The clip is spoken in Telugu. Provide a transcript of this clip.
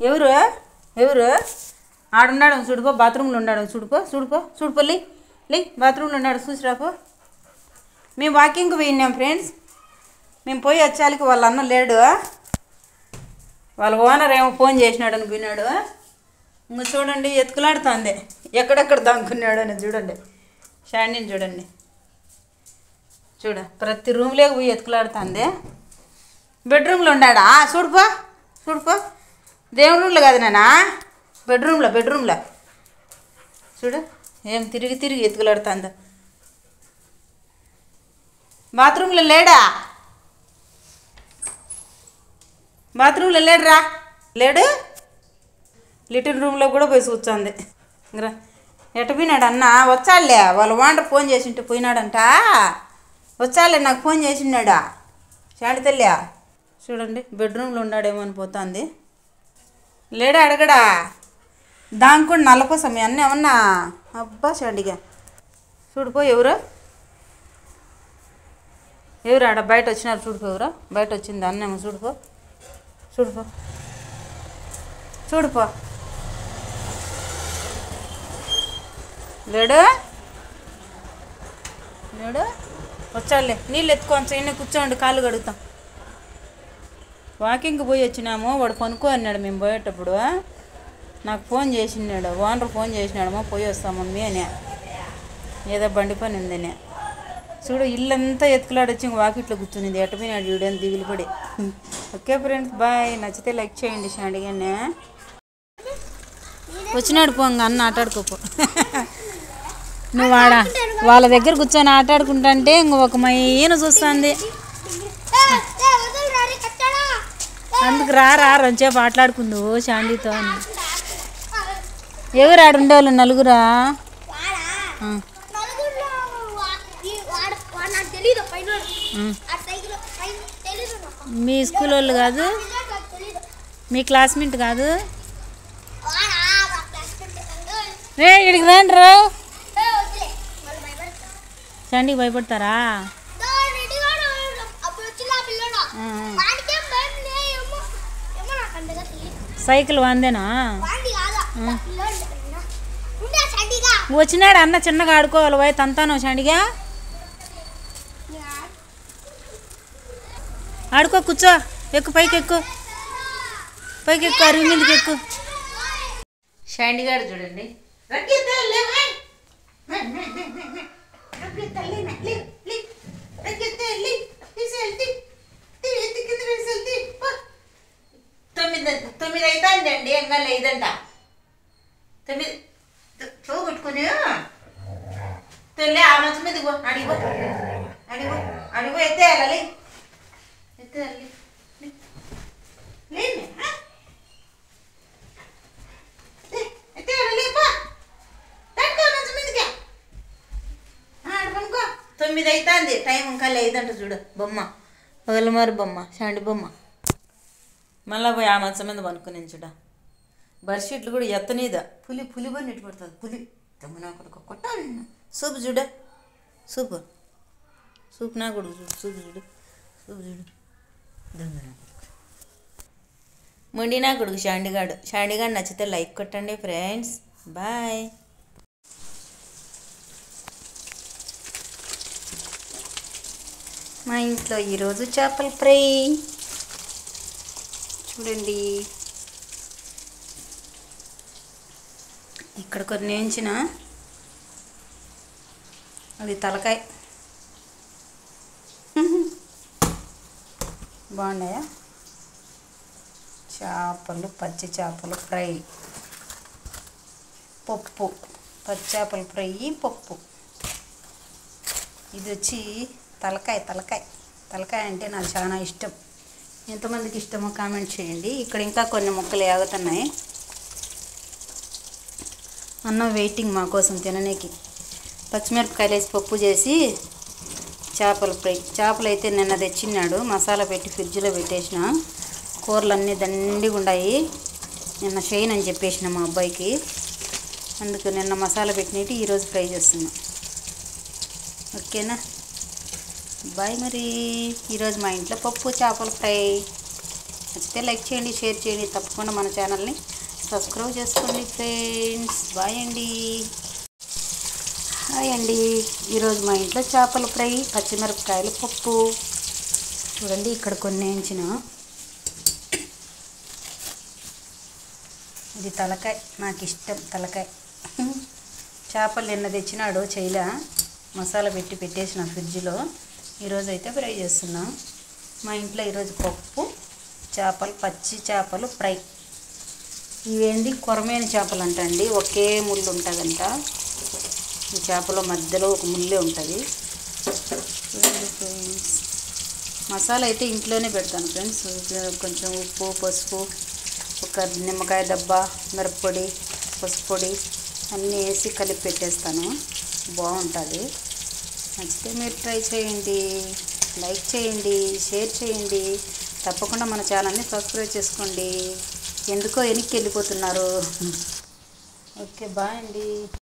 ఎవరు ఎవరు ఆడున్నాడు చూడుకో, బాత్రూంలో ఉన్నాడు చూడుకో లే బాత్రూంలో ఉన్నాడు చూసిరాపో. మేము వాకింగ్కి పోయినాం ఫ్రెండ్స్. మేము పోయి వచ్చాలికి వాళ్ళ అన్న లేడు, వాళ్ళ ఓనర్ ఏమో ఫోన్ చేసినాడు అని పోయినాడు. ఇంకా చూడండి ఎత్తుకులాడుతుంది, ఎక్కడెక్కడ దాక్కున్నాడు అని చూడండి. షాండీని చూడండి, ప్రతి రూమ్లోకి పోయి ఎత్తుకులాడుతుంది. బెడ్రూమ్లో ఉన్నాడా చూడుపో దేవుని రూమ్లో కాదు నానా, బెడ్రూమ్లో చూడు ఏం తిరిగి ఎత్తుకులాడుతుందో. బాత్రూంలో లేడా, బాత్రూంలో లేడురా, లేడు. లిటిల్ రూమ్లో కూడా పోయి కూర్చోంది. ఇంకా ఎట్ట పోయినాడు అన్న, వచ్చాడులే. వాళ్ళ ఓనర్ ఫోన్ చేసింటే పోయినాడంట, వచ్చాడులే నాకు ఫోన్ చేసినాడా. శాంతి తల్లి చూడండి బెడ్రూమ్లో ఉన్నాడేమో అని పోతుంది. లేడా అడగడా, దానికి కూడా నల్ల కోసం అన్నీ ఏమన్నా. అబ్బా శాండిగా చూడుపో ఎవరు ఆడ బయట వచ్చినారు చూడుకో, ఎవరో బయట వచ్చింది అన్నేమో చూడుకో లేడు వచ్చాడులే. నీళ్ళు ఎత్తుకొని చేయని కూర్చోండి, కాళ్ళు కడుగుతాం. వాకింగ్కి పోయి వచ్చినాము, వాడు పనుకో అన్నాడు. మేము పోయేటప్పుడు నాకు ఫోన్ చేసినాడు, ఓనర్ ఫోన్ చేసినాడమ్మా పోయి వస్తాం మమ్మీ అని, ఏదో బండి పని ఉందని. చూడు ఇల్లంతా ఎత్తుకులాడొచ్చి ఇంక వాకిట్లో కూర్చునింది. ఎట్టపోయినాడు వీడియోని దిగులు పడి. ఓకే ఫ్రెండ్స్ బాయ్, నచ్చితే లైక్ చేయండి. షాండిగానే వచ్చినాడు పో, ఇంక అన్న ఆటాడుకోపో. నువ్వు వాళ్ళ దగ్గర కూర్చొని ఆటాడుకుంటా అంటే ఇంక ఒక మైన చూస్తుంది. అందుకు రంచేపు ఆటలాడుకుందు షాండీతో. ఎవరు ఆడుండేవాళ్ళు నలుగురా? మీ స్కూల్ వాళ్ళు కాదు, మీ క్లాస్మేట్ కాదు? ఇక్కడికి రండి రా. షాండీకి భయపడతారా? సైకిల్ వందేనా? వచ్చినాడు అన్న చిన్నగా ఆడుకోవాలి పోయి తంతాను. షాండిగా ఆడుకో, కూర్చో, ఎక్కు పైకి ఎక్కు, అరుగు మీదకి ఎక్కు. షాండిగాడు చూడండి తొమ్మిది అవుతుందండి, ఇంకా లేదంట. 9 చూ కొట్టుకుని తెల్లే ఆ మంచం మీద అడిగో ఎత్తేయాలి తొమ్మిది అవుతుంది టైం, ఇంకా లేదంట. చూడు బొమ్మ, పగలమారి బొమ్మ, షాండి బొమ్మ. మళ్ళీ పోయి ఆ మంచం మీద పనుకుని చూడ. బెడ్షీట్లు కూడా ఎత్తనీదా, పులి పని నెట్టు పడుతుంది. పులి తమ్మునా కొడుకు కొట్టాలి. సూపు చూడ, సూపు నా కొడుకు చూడు, సూపు చూడు. దొంగనా కొడుకు, మొండినా కొడుకు షాండిగాడు. నచ్చితే లైక్ కొట్టండి ఫ్రెండ్స్. బాయ్. మా ఇంట్లో ఈరోజు చేపల ఫ్రై చూడండి. ఇక్కడ కొన్ని వేయించిన, అది తలకాయ. బాగున్నాయా? చేపలు, పచ్చి చేపలు ఫ్రై, పప్పు, పచ్చి చేపల ఫ్రై పప్పు. ఇది వచ్చి తలకాయ అంటే నాకు చాలా ఇష్టం. ఎంతమందికి ఇష్టమో కామెంట్ చేయండి. ఇక్కడ ఇంకా కొన్ని ముక్కలు ఆగుతున్నాయి. అన్నం వెయిటింగ్ మా కోసం తిననీకి. పచ్చిమిరపకాయలు వేసి పప్పు చేసి చేపల ఫ్రై. చేపలు అయితే నిన్న తెచ్చినాడు, మసాలా పెట్టి ఫ్రిడ్జ్లో పెట్టేసిన. కూరలు అన్నీ దండిగా ఉన్నాయి. నిన్న షైన్ అని చెప్పేసిన మా అబ్బాయికి, అందుకు నిన్న మసాలా పెట్టినట్టు ఈరోజు ఫ్రై చేస్తున్నా. ఓకేనా, బాయ్. మరి ఈరోజు మా ఇంట్లో పప్పు చేపల ఫ్రై. నచ్చితే లైక్ చేయండి, షేర్ చేయండి, తప్పకుండా మన ఛానల్ని సబ్స్క్రైబ్ చేసుకోండి ఫ్రెండ్స్. బాయ్ అండి. హాయ్ అండి. ఈరోజు మా ఇంట్లో చేపల ఫ్రై, పచ్చిమిరపకాయల పప్పు. చూడండి ఇక్కడ కొన్ని వేయించిన. ఇది తలకాయ, నాకు ఇష్టం తలకాయ. చేపలు నిన్న తెచ్చినాడు, చేయలే, మసాలా పెట్టి పెట్టేసిన ఫ్రిడ్జ్లో. ఈరోజు అయితే ఫ్రై చేస్తున్నా. మా ఇంట్లో ఈరోజు పప్పు, చేపలు, పచ్చి చేపలు ఫ్రై. ఇవేంది కొరమేని చేపలు అంటండి, ఒకే ముళ్ళు ఉంటుందంట. ఈ చేపలో మధ్యలో ఒక ముళ్ళే ఉంటుంది. చూడండి ఫ్రెండ్స్, మసాలా అయితే ఇంట్లోనే పెడతాను ఫ్రెండ్స్. కొంచెం ఉప్పు, పసుపు, ఒక నిమ్మకాయ దబ్బ, మిరప్పొడి, పసుపు పొడి అన్నీ వేసి కలిపి పెట్టేస్తాను. బాగుంటుంది. నచ్చితే మీరు ట్రై చేయండి, లైక్ చేయండి, షేర్ చేయండి, తప్పకుండా మన ఛానల్ని సబ్స్క్రైబ్ చేసుకోండి. ఎందుకో వెనక్కి వెళ్ళిపోతున్నారు. ఓకే బాయ్ అండి.